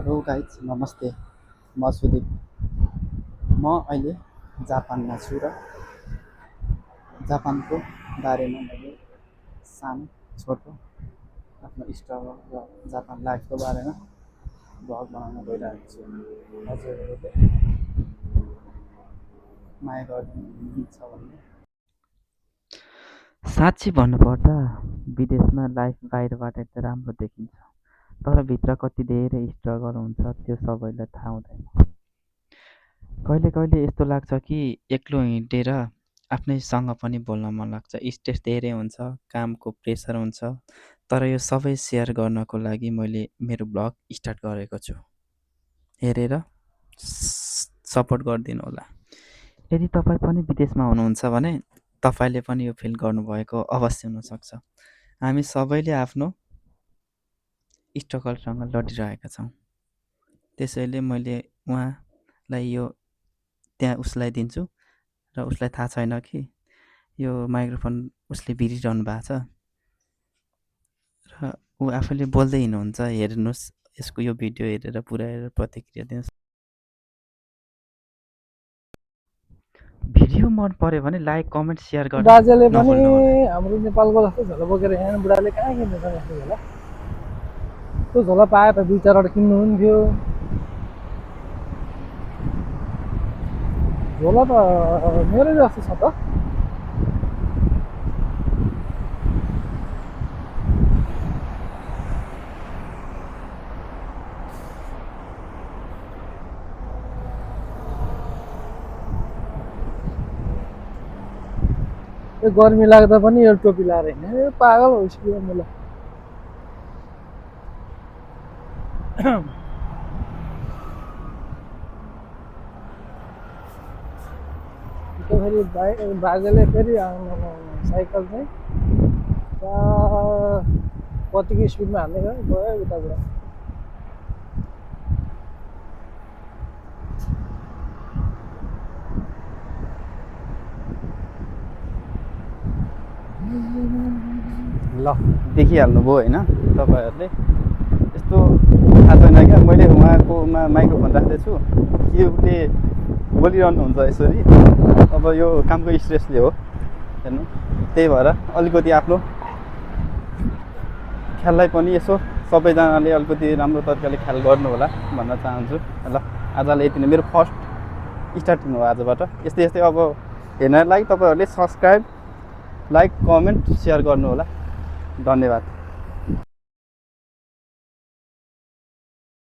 Hello guys नमस्ते। म सुदीप। म अहिले जापानमा छु र जापानको बारेमा मैले सानो छोटो आफ्नो स्ट्रगल र जापान लाइफको बारेमा भ्लग बनाउन गइरहेको छु। हजुरहरूले माया गरिदिनुहुन्छ भने साँच्ची भन्नुपर्दा विदेशमा लाइफ बाहिरबाट त राम्रो देखिन्छ, तर भित्र कति धेरै स्ट्रगल हुन्छ त्यो सबैलाई थाहा हुँदैन। कहिले कहिले यस्तो लाग्छ कि एक्लो हिँडेर आफ्नैसँग पनि बोल्न मन लाग्छ। स्ट्रेस धेरै हुन्छ, कामको प्रेसर हुन्छ, तर यो सबै सेयर गर्नको लागि मैले मेरो ब्लग स्टार्ट गरेको छु। हेरेर सपोर्ट गरिदिनु होला। यदि तपाईँ पनि विदेशमा हुनुहुन्छ भने तपाईँले पनि यो फिल गर्नुभएको अवश्य हुनसक्छ। हामी सबैले आफ्नो स्ट्रगलसँग लडिरहेका छौँ। त्यसैले मैले उहाँलाई यो त्यहाँ उसलाई दिन्छु र उसलाई थाहा छैन कि यो माइक्रोफोन उसले भिडिरहनु भएको छ र ऊ आफैले बोल्दै हिँड्नुहुन्छ। हेर्नुहोस्, यसको यो भिडियो हेरेर पुरा हेरेर प्रतिक्रिया दिनुहोस्। भिडियो मन पर्यो भने लाइक कमेन्ट सेयर गर्न बाजेले पनि नभुल्नु होला। हाम्रो नेपालको जस्तो झोला बोकेर हिँड्ने बुढाले कहाँ किन्दैछ यस्तो झोला? त्यो झोला पाए त 2-4 वटा किन्नु हुन्थ्यो। झोला त मेरै जस्तो छ त। यो गर्मी लाग्दा पनि यो टोपी लाएर हिँड्ने पागल भइसक्यो मलाई। फेरि बाजेले फेरि साइकल चाहिँ कतिको स्पिडमा हाल्ने गयो उताबाट। ल देखिहाल्नुभयो होइन तपाईँहरूले। यस्तो थाहा छैन क्या, मैले उहाँकोमा माइक्रोफोन राख्दैछु कि उसले बोलिरहनुहुन्छ यसरी। अब यो कामको स्ट्रेसले हो हेर्नु, त्यही भएर अलिकति आफ्नो ख्याललाई पनि यसो सबैजनाले अलिकति राम्रो तरिकाले ख्याल गर्नु होला भन्न चाहन्छु। ल आजलाई यति नै, मेरो फर्स्ट स्टार्टिङ हो आजबाट। यस्तै यस्तै अब हेर्नलाई तपाईँहरूले सब्सक्राइब, लाइक, कमेन्ट, सेयर गर्नु होला। धन्यवाद।